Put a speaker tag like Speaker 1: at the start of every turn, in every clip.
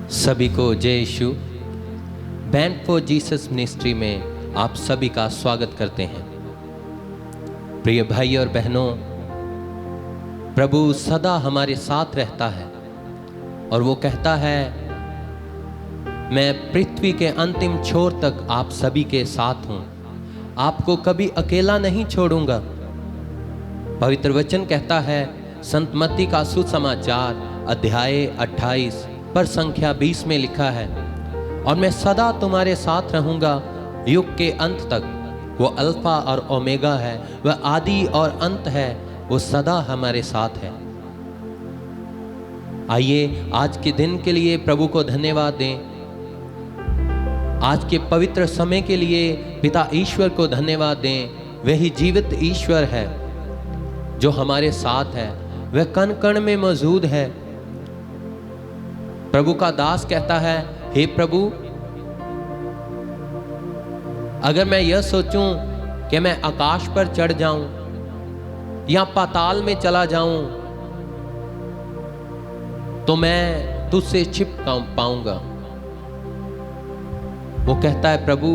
Speaker 1: सभी को जय यीशु। बैंड फॉर जीसस मिनिस्ट्री में आप सभी का स्वागत करते हैं। प्रिय भाई और बहनों, प्रभु सदा हमारे साथ रहता है और वो कहता है, मैं पृथ्वी के अंतिम छोर तक आप सभी के साथ हूं, आपको कभी अकेला नहीं छोड़ूंगा। पवित्र वचन कहता है, संत मत्ती का सुसमाचार अध्याय 28 पर संख्या 20 में लिखा है, और मैं सदा तुम्हारे साथ रहूंगा युग के अंत तक। वो अल्फा और ओमेगा है, वह आदि और अंत है, वो सदा हमारे साथ है। आइए आज के दिन के लिए प्रभु को धन्यवाद दें। आज के पवित्र समय के लिए पिता ईश्वर को धन्यवाद दें। वही जीवित ईश्वर है जो हमारे साथ है, वह कण कण में मौजूद है। प्रभु का दास कहता है, हे प्रभु, अगर मैं यह सोचूं कि मैं आकाश पर चढ़ जाऊं या पाताल में चला जाऊं तो मैं तुझसे छिप पाऊंगा। वो कहता है, प्रभु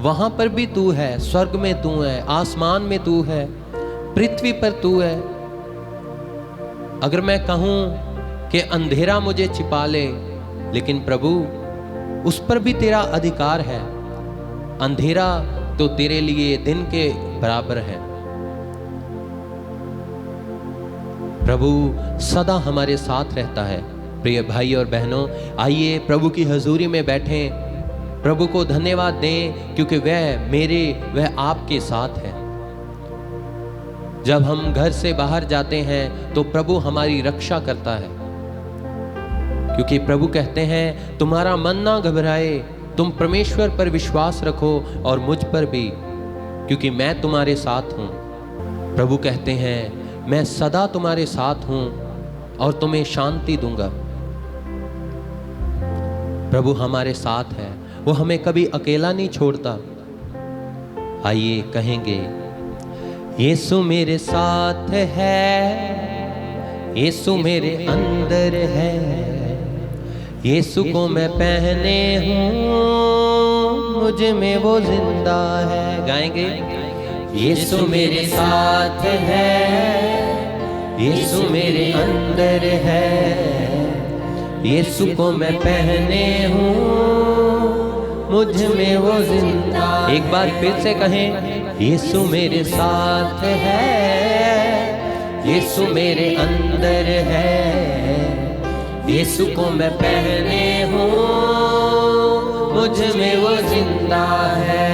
Speaker 1: वहां पर भी तू है, स्वर्ग में तू है, आसमान में तू है, पृथ्वी पर तू है। अगर मैं कहूं कि अंधेरा मुझे छिपा ले, लेकिन प्रभु उस पर भी तेरा अधिकार है। अंधेरा तो तेरे लिए दिन के बराबर है। प्रभु सदा हमारे साथ रहता है। प्रिय भाई और बहनों, आइए प्रभु की हजूरी में बैठें, प्रभु को धन्यवाद दें, क्योंकि वह आपके साथ है। जब हम घर से बाहर जाते हैं तो प्रभु हमारी रक्षा करता है, क्योंकि प्रभु कहते हैं, तुम्हारा मन ना घबराए, तुम परमेश्वर पर विश्वास रखो और मुझ पर भी, क्योंकि मैं तुम्हारे साथ हूं। प्रभु कहते हैं, मैं सदा तुम्हारे साथ हूं और तुम्हें शांति दूंगा। प्रभु हमारे साथ है, वो हमें कभी अकेला नहीं छोड़ता। आइए कहेंगे, यीशु मेरे साथ है, यीशु मेरे अंदर है, यीशु को मैं पहने हूँ, मुझ में वो जिंदा है। गाएंगे, यीशु मेरे साथ है, यीशु मेरे अंदर है, यीशु को मैं पहने हूँ, मुझ में वो जिंदा। एक बार फिर से कहें, यीशु मेरे साथ है, यीशु मेरे अंदर है, यीशु को मैं पहने हूँ, मुझ में वो जिंदा है।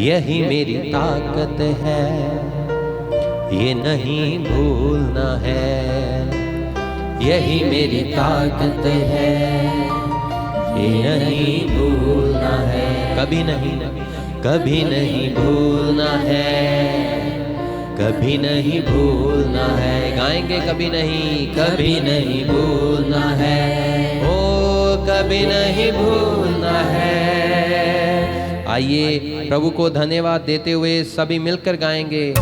Speaker 1: यही मेरी ताकत है, ये नहीं भूलना है। यही मेरी ताकत है, ये नहीं भूलना है। कभी नहीं, कभी नहीं भूलना है, कभी नहीं भूलना है। गाएंगे, कभी नहीं भूलना है, ओ कभी नहीं भूलना है। आइए प्रभु को धन्यवाद देते हुए सभी मिलकर गाएंगे।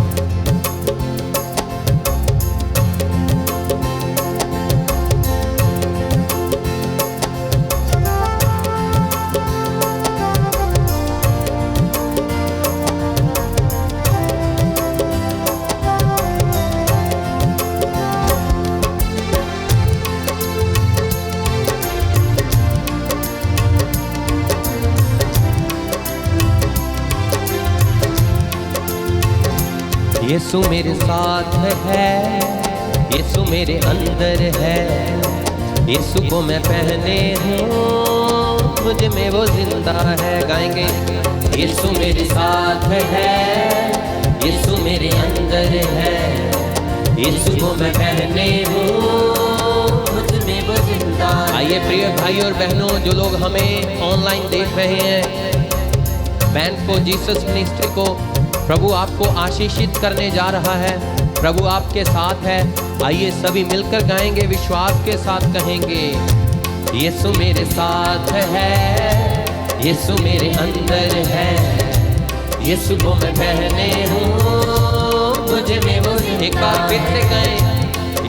Speaker 1: यीशु मेरे साथ है, यीशु मेरे अंदर है, यीशु को मैं पहने हूँ, मुझ में वो जिंदा है। गाएंगे, यीशु मेरे साथ है, यीशु मेरे अंदर है, यीशु को मैं पहने हूँ, मुझ में वो जिंदा है। आइए प्रिय भाई और बहनों, जो लोग हमें ऑनलाइन देख रहे हैं, बैंड फॉर जीसस मिनिस्ट्री को प्रभु आपको आशीषित करने जा रहा है। प्रभु आपके साथ है। आइए सभी मिलकर गाएंगे, विश्वास के साथ कहेंगे, यीशु मेरे साथ है, यीशु मेरे अंदर है, यीशु को मैं पहने हूँ, मुझ में वो। एक बार फिर से गाएं,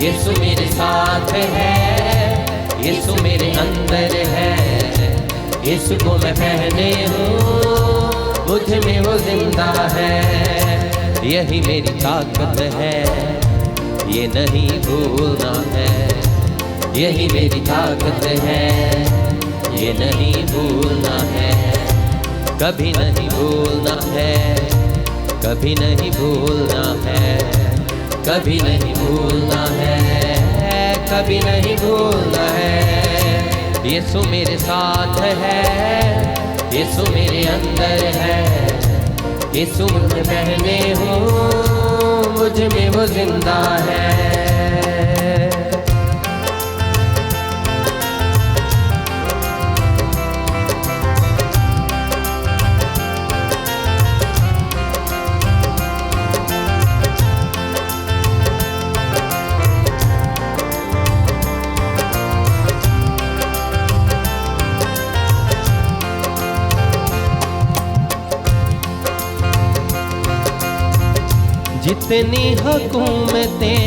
Speaker 1: यीशु मेरे साथ है, यीशु मेरे अंदर है, यीशु को मैं पहने हूँ, मुझ में वो जिंदा है। यही मेरी ताकत है, ये नहीं भूलना है। यही मेरी ताकत है, ये नहीं भूलना है। कभी नहीं भूलना है, कभी नहीं भूलना है, कभी नहीं भूलना है, कभी नहीं भूलना है। यीशु मेरे साथ है, यीशु मेरे अंदर है, यीशु मुझे पहने हूँ, मुझ में वो जिंदा है। जितनी हुकूमतें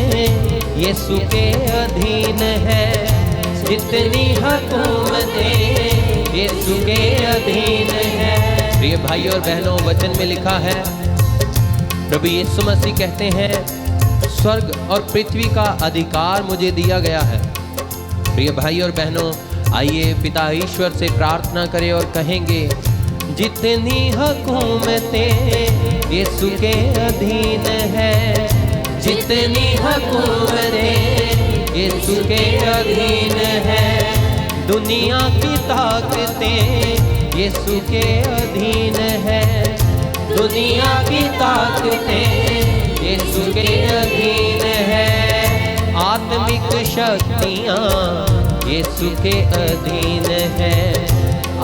Speaker 1: यीशु के अधीन है, जितनी हुकूमतें यीशु के अधीन है। प्रिय भाई और बहनों, वचन में लिखा है, प्रभु यीशु मसीह कहते हैं, स्वर्ग और पृथ्वी का अधिकार मुझे दिया गया है। प्रिय भाई और बहनों, आइए पिता ईश्वर से प्रार्थना करें और कहेंगे, जितनी हुकूमतें यीशु के अधीन है, जितनी हुकूमतें यीशु के अधीन है, दुनिया की ताकतें यीशु के अधीन है, दुनिया की ताकतें यीशु के अधीन है, आत्मिक शक्तियाँ यीशु के अधीन है,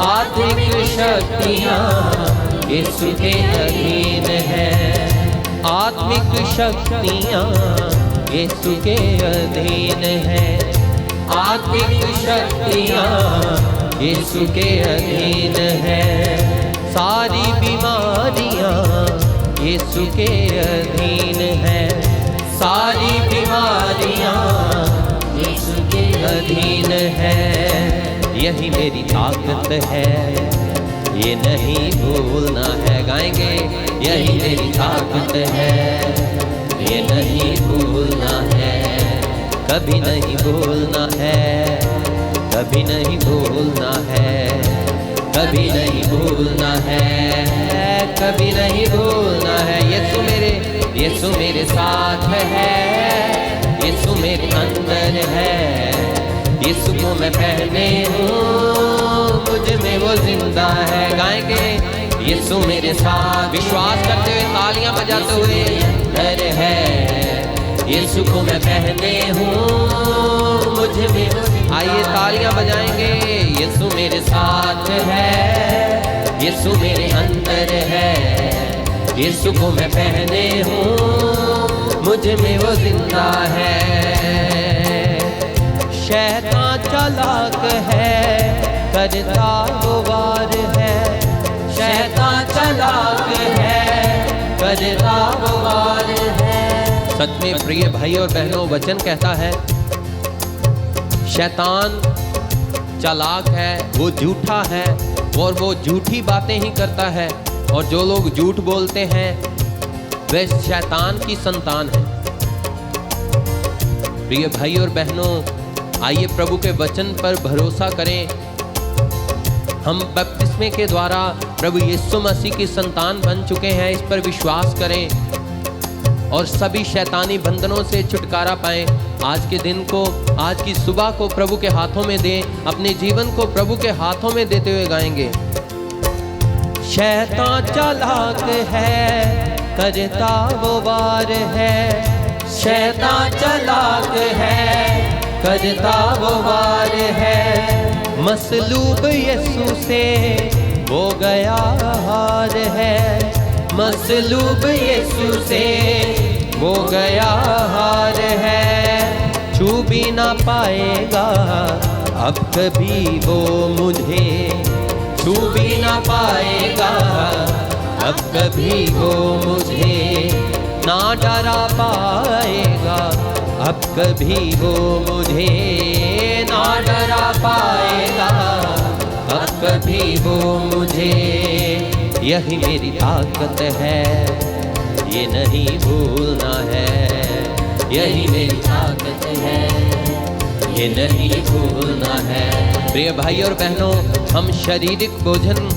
Speaker 1: आत्मिक शक्तियाँ यीशु के अधीन है, आत्मिक शक्तियाँ यीशु के अधीन है, आत्मिक शक्तियाँ यीशु के अधीन है, सारी बीमारियाँ यीशु के अधीन है, सारी बीमारियाँ यीशु के अधीन है। यही मेरी ताकत है, ये नहीं भूलना है। गाएंगे, यही मेरी ताकत है, ये नहीं भूलना है, कभी नहीं भूलना है, कभी नहीं भूलना है, कभी नहीं भूलना है, कभी नहीं भूलना है। यीशु मेरे साथ है, यीशु मेरे अंदर है, यीशु को मैं पहने हूँ, मुझ में वो जिंदा है। गाएंगे, यीशु मेरे साथ, विश्वास करते हुए तालियां बजाते हुए, अंदर है, यीशु को मैं पहने हूँ, मुझ में वो। आइए तालियां बजाएंगे, यीशु मेरे साथ है, यीशु मेरे अंदर है, यीशु को मैं पहने हूँ, मुझ में वो जिंदा है। शैतान चालाक है, करता वो वार है, शैतान चालाक है, करता वो वार है। सच में प्रिय भाई और बहनों, वचन कहता है, शैतान चालाक है, वो झूठा है और वो झूठी बातें ही करता है, और जो लोग झूठ बोलते हैं वे शैतान की संतान है। प्रिय भाई और बहनों, आइए प्रभु के वचन पर भरोसा करें। हम बपतिस्मे के द्वारा प्रभु यीशु मसीह की संतान बन चुके हैं, इस पर विश्वास करें और सभी शैतानी बंधनों से छुटकारा पाएं। आज के दिन को, आज की सुबह को प्रभु के हाथों में दें, अपने जीवन को प्रभु के हाथों में देते हुए गाएंगे। शैतान चालाक है, करता वो वार है, शैतान चालाक है, करता वो वार है, मसलूब यीशु से हो गया हार है, मसलूब यीशु से हो गया हार है। छू भी ना पाएगा अब कभी वो मुझे, छू भी ना पाएगा अब कभी वो मुझे, ना डरा पाएगा अब कभी वो मुझे, ना ना डरा पाएगा अब कभी वो मुझे। यही मेरी ताकत है, ये नहीं भूलना है। यही मेरी ताकत है, ये नहीं भूलना है। प्रिय भाई और बहनों, हम शारीरिक भोजन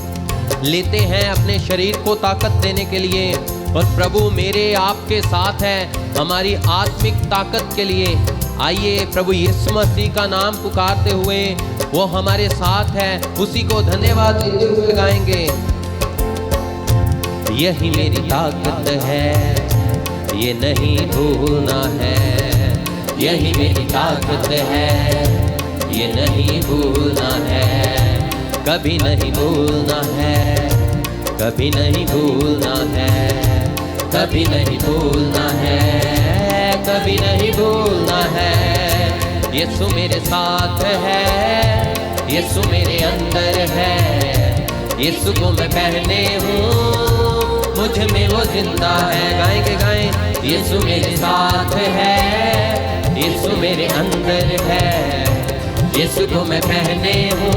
Speaker 1: लेते हैं अपने शरीर को ताकत देने के लिए, और प्रभु मेरे आपके साथ है हमारी आत्मिक ताकत के लिए। आइए प्रभु यीशु मसीह का नाम पुकारते हुए, वो हमारे साथ है, उसी को धन्यवाद देते हुए गाएंगे। यही मेरी ताकत है, ये नहीं भूलना है। यही मेरी ताकत है, ये नहीं भूलना है। कभी नहीं भूलना है, कभी नहीं भूलना है, कभी नहीं भूलना है, कभी नहीं भूलना है। यीशु मेरे साथ है, यीशु मेरे अंदर है। यीशु को मैं पहने हूँ, मुझ में वो जिंदा है। गाएंगे गाएं। यीशु मेरे साथ है, यीशु मेरे अंदर है। यीशु को मैं पहने हूँ,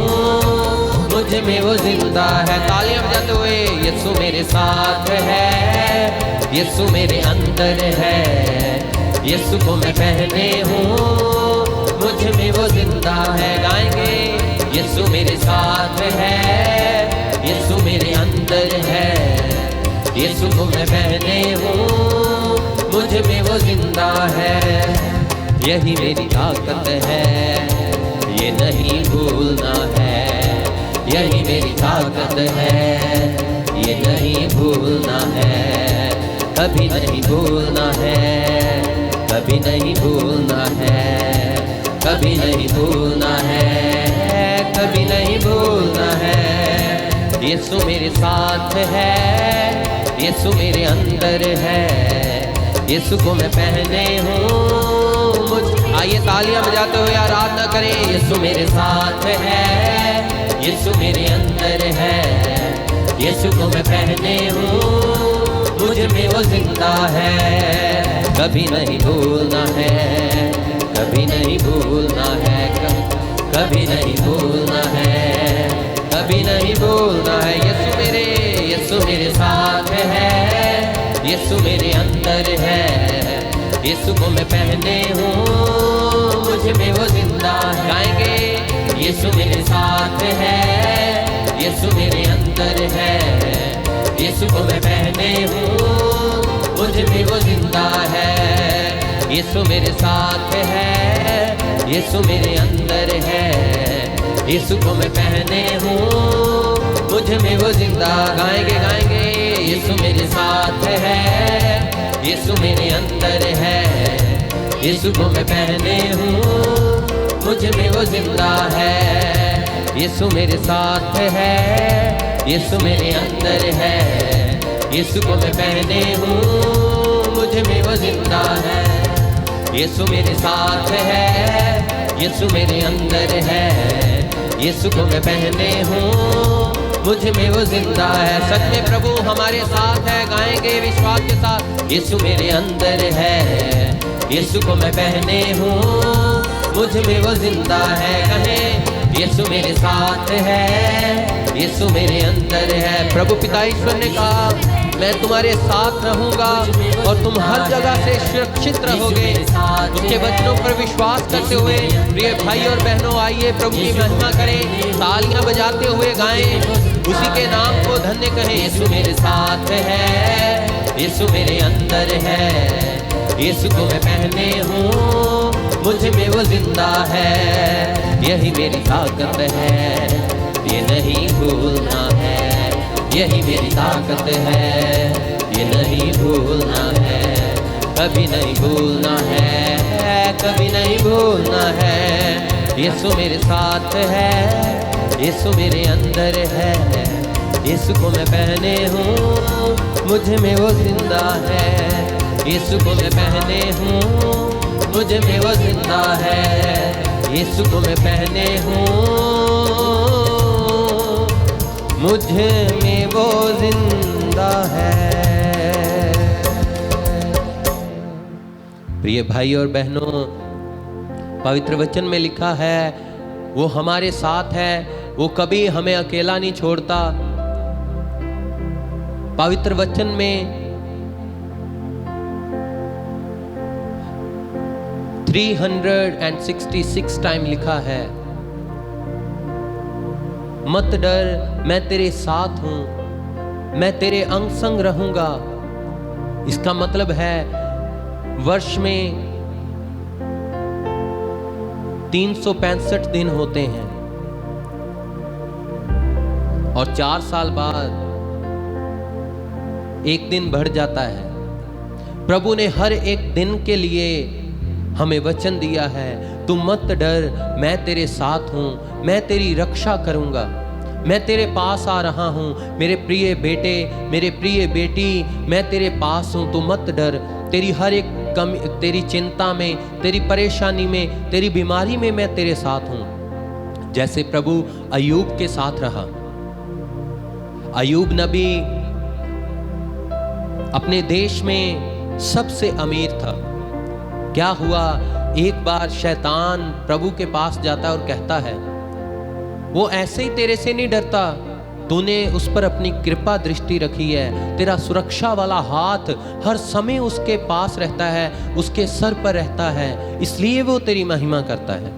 Speaker 1: मुझ में वो जिंदा है। तालियां बजाते हुए, यीशु मेरे साथ है, यीशु मेरे अंदर है। यीशु को मैं पहने हूँ, मुझ में वो जिंदा है। गाएंगे। यीशु मेरे साथ है, यीशु मेरे अंदर है। यीशु को मैं पहने हूँ, मुझ में वो जिंदा है। यही मेरी ताकत है, ये नहीं भूलना है। यही मेरी ताकत है, ये नहीं भूलना है। कभी नहीं भूलना है, कभी नहीं भूलना है, कभी नहीं भूलना है, कभी नहीं भूलना है। यीशु मेरे साथ है, यीशु मेरे अंदर है। यीशु को मैं पहने हूँ। आइए तालियां बजाते हुए आराधना करें। यीशु मेरे साथ है, यीशु मेरे अंदर है। यीशु को मैं पहने हूँ, मुझ में वो जिंदा है। कभी नहीं भूलना है, कभी नहीं भूलना है, कभी नहीं भूलना है, कभी नहीं भूलना है। यीशु मेरे साथ है, यीशु मेरे अंदर है। यीशु को मैं पहने हूँ, मुझ में वो जिंदा है। गाएंगे। यीशु मेरे साथ है, यीशु मेरे अंदर है। यीशु को मैं पहने हूँ, मुझ में वो जिंदा है। यीशु मेरे साथ है, यीशु मेरे अंदर है। यीशु को मैं पहने हूँ, मुझ में वो जिंदा। गाएंगे गाएंगे। यीशु मेरे साथ है, यीशु मेरे अंदर है। यीशु को मैं पहने हूँ, मुझ में वो जिंदा है। यीशु मेरे साथ है, यीशु मेरे अंदर है। यीशु को मैं पहने हूँ, मुझ में वो जिंदा है। यीशु मेरे साथ है, यीशु मेरे अंदर है। यीशु को मैं पहने हूँ, मुझ में वो जिंदा है। सच में प्रभु हमारे साथ है। गाएंगे विश्वास के साथ। यीशु मेरे अंदर है, यीशु को मैं पहने हूँ, मुझ में वो जिंदा है। कहें। यीशु मेरे साथ है, यीशु मेरे अंदर है। प्रभु पिता ईश्वर ने कहा, मैं तुम्हारे साथ रहूंगा और तुम हर जगह से सुरक्षित रहोगे। उसके वचनों पर विश्वास करते हुए प्रिय भाई और बहनों, आइए प्रभु की महिमा करें। तालियां बजाते हुए गाएं, उसी के नाम को धन्य कहें। यीशु मेरे साथ है, यीशु मेरे अंदर है। यीशु को मैं पहने हूँ, मुझ में वो जिंदा है। यही मेरी ताकत है, ये नहीं भूलना है। यही मेरी ताकत है, ये नहीं भूलना है। कभी नहीं भूलना है, कभी नहीं भूलना है। यीशु मेरे साथ है, यीशु मेरे अंदर है। यीशु को मैं पहने हूँ, मुझ में वो जिंदा है। यीशु को मैं पहने हूँ, मुझ में वो जिंदा है। यीशु को मैं पहने हूँ, मुझ में वो जिंदा है। प्रिय भाई और बहनों, पवित्र वचन में लिखा है, वो हमारे साथ है, वो कभी हमें अकेला नहीं छोड़ता। पवित्र वचन में 366 टाइम लिखा है, मत डर, मैं तेरे साथ हूं, मैं तेरे अंग संग रहूंगा। इसका मतलब है वर्ष में 365 दिन होते हैं और 4 साल बाद एक दिन बढ़ जाता है। प्रभु ने हर एक दिन के लिए हमें वचन दिया है, तू मत डर, मैं तेरे साथ हूं, मैं तेरी रक्षा करूंगा, मैं तेरे पास आ रहा हूं, मेरे प्रिय बेटे, मेरे प्रिय बेटी, मैं तेरे पास हूं, तू मत डर। तेरी हर एक कमी, तेरी चिंता में, तेरी परेशानी में, तेरी बीमारी में मैं तेरे साथ हूं। जैसे प्रभु अय्यूब के साथ रहा। अय्यूब नबी अपने देश में सबसे अमीर था। क्या हुआ, एक बार शैतान प्रभु के पास जाता है और कहता है, वो ऐसे ही तेरे से नहीं डरता, तूने उस पर अपनी कृपा दृष्टि रखी है, तेरा सुरक्षा वाला हाथ हर समय उसके पास रहता है, उसके सर पर रहता है, इसलिए वो तेरी महिमा करता है।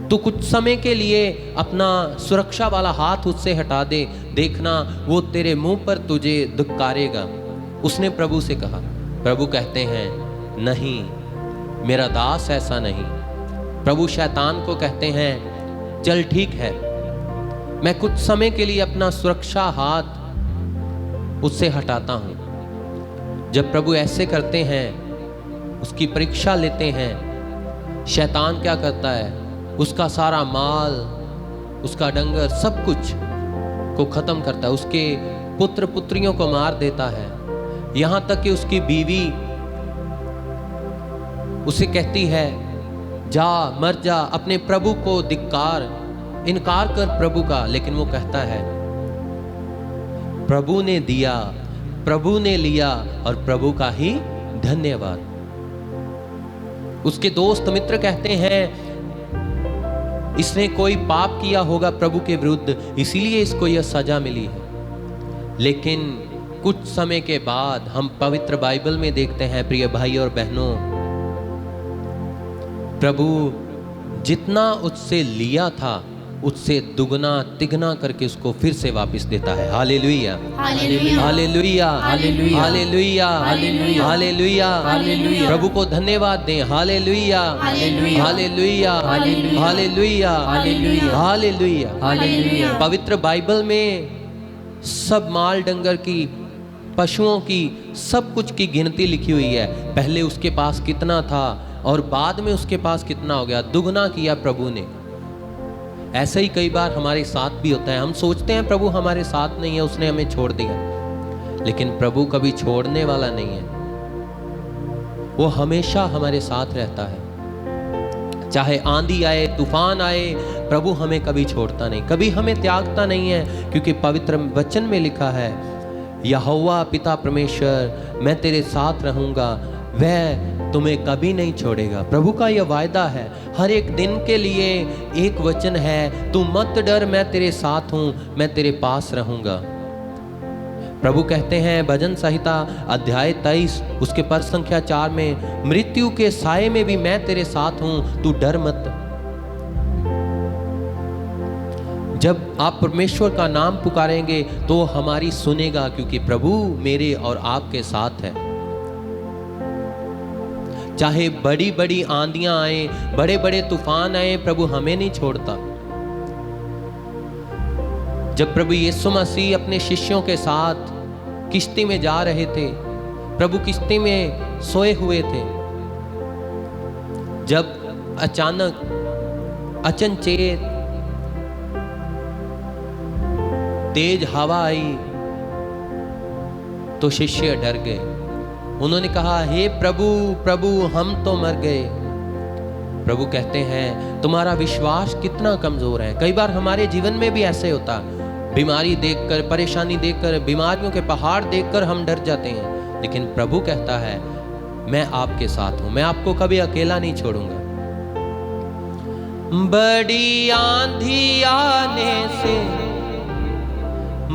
Speaker 1: तू कुछ समय के लिए अपना सुरक्षा वाला हाथ उससे हटा दे, देखना वो तेरे मुंह पर तुझे धिक्कारेगा। उसने प्रभु से कहा। प्रभु कहते हैं, नहीं, मेरा दास ऐसा नहीं। प्रभु शैतान को कहते हैं, चल ठीक है, मैं कुछ समय के लिए अपना सुरक्षा हाथ उससे हटाता हूं। जब प्रभु ऐसे करते हैं, उसकी परीक्षा लेते हैं, शैतान क्या करता है, उसका सारा माल, उसका डंगर, सब कुछ को खत्म करता है, उसके पुत्र पुत्रियों को मार देता है। यहां तक कि उसकी बीवी उसे कहती है, जा मर जा, अपने प्रभु को धिक्कार, इनकार कर प्रभु का। लेकिन वो कहता है, प्रभु ने दिया, प्रभु ने लिया और प्रभु का ही धन्यवाद। उसके दोस्त मित्र कहते हैं, इसने कोई पाप किया होगा प्रभु के विरुद्ध, इसीलिए इसको यह सजा मिली है। लेकिन कुछ समय के बाद हम पवित्र बाइबल में देखते हैं, प्रिय भाई और बहनों, प्रभु जितना उससे लिया था उससे दुगना तिगना करके उसको फिर से वापस देता है। Hallelujah, hallelujah, hallelujah, hallelujah, hallelujah, hallelujah. प्रभु को धन्यवाद दें। Hallelujah, hallelujah, hallelujah, hallelujah, hallelujah. पवित्र बाइबल में सब माल डंगर की, पशुओं की, सब कुछ की गिनती लिखी हुई है। पहले उसके पास कितना था और बाद में उसके पास कितना हो गया, दुगना किया प्रभु ने। ऐसा ही कई बार हमारे साथ भी होता है। हम सोचते हैं प्रभु हमारे साथ नहीं है, उसने हमें छोड़ दिया, लेकिन प्रभु कभी छोड़ने वाला नहीं है। वो हमेशा हमारे साथ रहता है। चाहे आंधी आए, तूफान आए, प्रभु हमें कभी छोड़ता नहीं, कभी हमें त्यागता नहीं है। क्योंकि पवित्र वचन में लिखा है, यहोवा पिता परमेश्वर, मैं तेरे साथ रहूंगा, वह तुम्हें कभी नहीं छोड़ेगा। प्रभु का यह वायदा है। हर एक दिन के लिए एक वचन है, तू मत डर, मैं तेरे साथ हूं, मैं तेरे पास रहूंगा। प्रभु कहते हैं भजन संहिता अध्याय 23 उसके पद संख्या 4 में, मृत्यु के साए में भी मैं तेरे साथ हूं, तू डर मत। जब आप परमेश्वर का नाम पुकारेंगे तो हमारी सुनेगा, क्योंकि प्रभु मेरे और आपके साथ है। चाहे बड़ी बड़ी आंधियां आए, बड़े बड़े तूफान आए, प्रभु हमें नहीं छोड़ता। जब प्रभु यीशु मसीह अपने शिष्यों के साथ किश्ती में जा रहे थे, प्रभु किश्ती में सोए हुए थे, जब अचानक अचनचेत तेज हवा आई तो शिष्य डर गए। उन्होंने कहा, हे प्रभु प्रभु, हम तो मर गए। प्रभु कहते हैं, तुम्हारा विश्वास कितना कमजोर है। कई बार हमारे जीवन में भी ऐसे होता, बीमारी देखकर, परेशानी देखकर, बीमारियों के पहाड़ देखकर हम डर जाते हैं। लेकिन प्रभु कहता है, मैं आपके साथ हूं, मैं आपको कभी अकेला नहीं छोड़ूंगा। बड़ी आंधी आने से,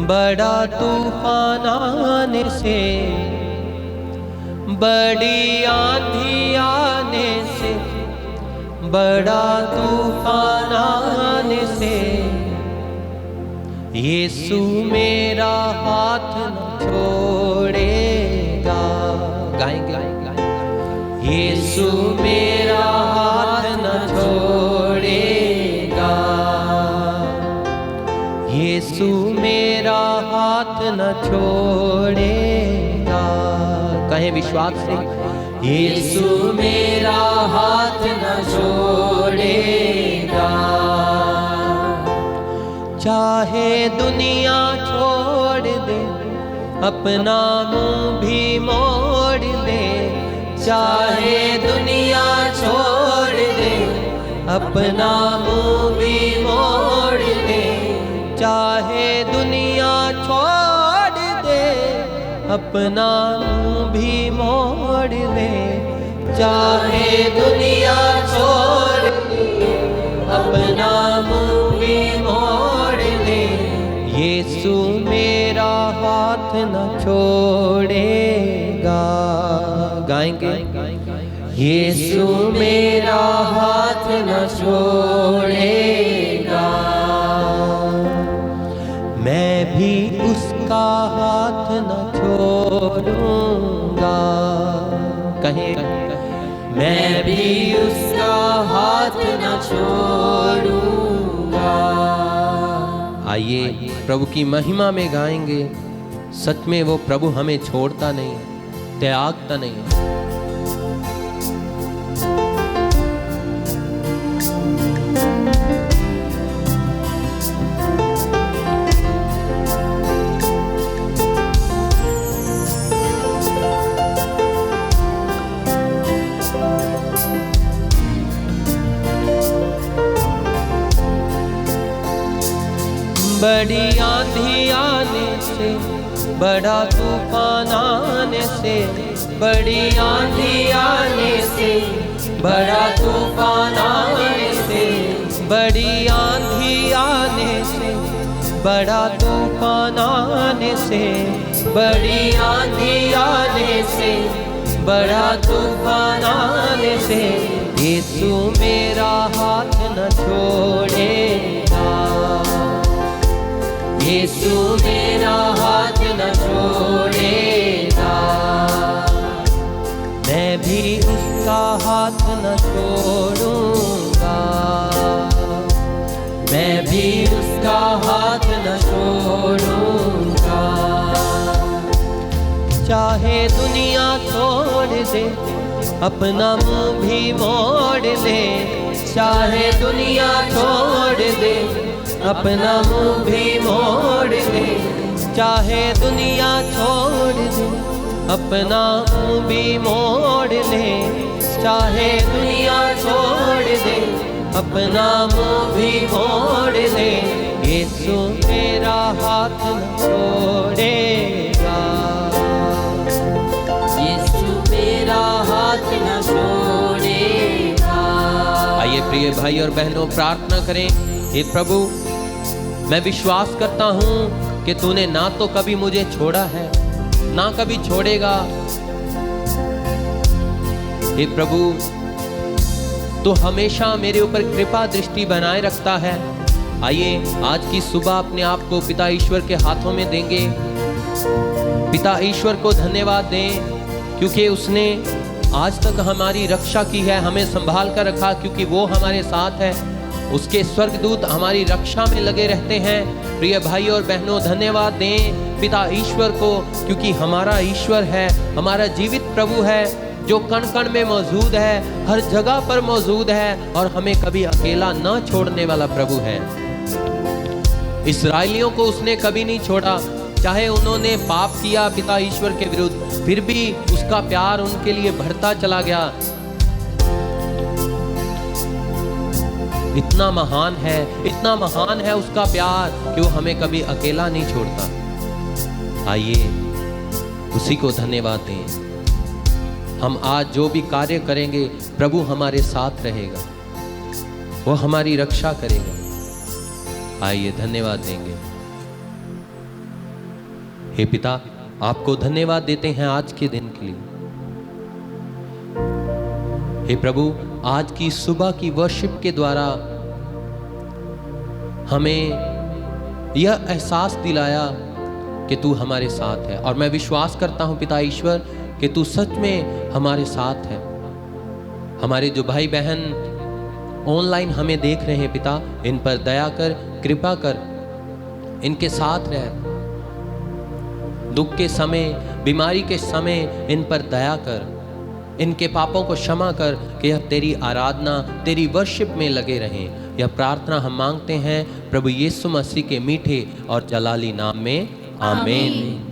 Speaker 1: बड़ा तूफान आने से, बड़ी आंधी आने से, बड़ा तूफान आने से, यीशु मेरा हाथ न छोड़ेगा। गाएंगे, यीशु मेरा हाथ न छोड़ेगा, यीशु मेरा हाथ न छोड़ेगा। कहें विश्वास से, यीशु मेरा हाथ न छोड़ेगा। चाहे दुनिया छोड़ दे, अपना मुंह भी मोड़ ले, चाहे दुनिया छोड़ दे, अपना मुंह भी मोड़ ले, चाहे दुनिया छोड़ दे, अपना मुंह भी मोड़ ले, चाहे दुनिया छोड़ दे, अपना मुंह भी मोड़ ले, यीशु मेरा हाथ न छोड़ेगा। गाएंगे, यीशु मेरा हाथ न छोड़ेगा। मैं भी उसका हाथ न छोड़ूंगा। कहें, मैं भी उसका हाथ न छोड़ूंगा। आइए प्रभु की महिमा में गाएंगे। सच में वो प्रभु हमें छोड़ता नहीं, त्यागता नहीं। बड़ी आंधी आने से, बड़ा तूफान आने से, बड़ी आंधी आने से, बड़ा तूफान आने से, बड़ी आंधी आने से, बड़ा तूफान आने से, बड़ी आंधी आने से, बड़ा तूफान आने से, यीशु मेरा हाथ न छोड़ेगा, यीशु मेरा हाथ न छोड़ेगा। मैं भी उसका हाथ न छोड़ूंगा, मैं भी उसका हाथ न छोड़ूंगा। चाहे दुनिया छोड़ दे, अपना मुंह भी मोड़ ले, चाहे दुनिया छोड़ दे, अपना मुंह भी मोड़ ले, चाहे दुनिया छोड़ दे, अपना मुंह भी मोड़ ले, चाहे दुनिया छोड़ दे, अपना मुंह भी मोड़ ले, यीशु मेरा हाथ न छोड़ेगा, यीशु मेरा हाथ न छोड़ेगा। आइए प्रिय भाई और बहनों, प्रार्थना करें। हे प्रभु, मैं विश्वास करता हूं कि तूने ना तो कभी मुझे छोड़ा है, ना कभी छोड़ेगा। हे प्रभु, तू हमेशा मेरे ऊपर कृपा दृष्टि बनाए रखता है। आइए आज की सुबह अपने आप को पिता ईश्वर के हाथों में देंगे। पिता ईश्वर को धन्यवाद दें क्योंकि उसने आज तक हमारी रक्षा की है, हमें संभाल कर रखा, क्योंकि वो हमारे साथ है। उसके स्वर्गदूत हमारी रक्षा में लगे रहते हैं। प्रिय भाई और बहनों, धन्यवाद दें पिता ईश्वर को, क्योंकि हमारा ईश्वर है, हमारा जीवित प्रभु है, जो कण कण में मौजूद है, हर जगह पर मौजूद है और हमें कभी अकेला न छोड़ने वाला प्रभु है। इस्राएलियों को उसने कभी नहीं छोड़ा, चाहे उन्होंने पाप किया पिता ईश्वर के विरुद्ध, फिर भी उसका प्यार उनके लिए बढ़ता चला गया। इतना महान है, इतना महान है उसका प्यार कि वो हमें कभी अकेला नहीं छोड़ता। आइए उसी को धन्यवाद दें। हम आज जो भी कार्य करेंगे, प्रभु हमारे साथ रहेगा। वो हमारी रक्षा करेगा। आइए धन्यवाद देंगे। हे पिता, आपको धन्यवाद देते हैं आज के दिन के लिए। हे प्रभु, आज की सुबह की वर्शिप के द्वारा हमें यह एहसास दिलाया कि तू हमारे साथ है, और मैं विश्वास करता हूं पिता ईश्वर कि तू सच में हमारे साथ है। हमारे जो भाई बहन ऑनलाइन हमें देख रहे हैं पिता, इन पर दया कर, कृपा कर, इनके साथ रह। दुख के समय, बीमारी के समय इन पर दया कर, इनके पापों को क्षमा कर कि यह तेरी आराधना, तेरी वर्शिप में लगे रहें। यह प्रार्थना हम मांगते हैं प्रभु यीशु मसीह के मीठे और जलाली नाम में, आमीन।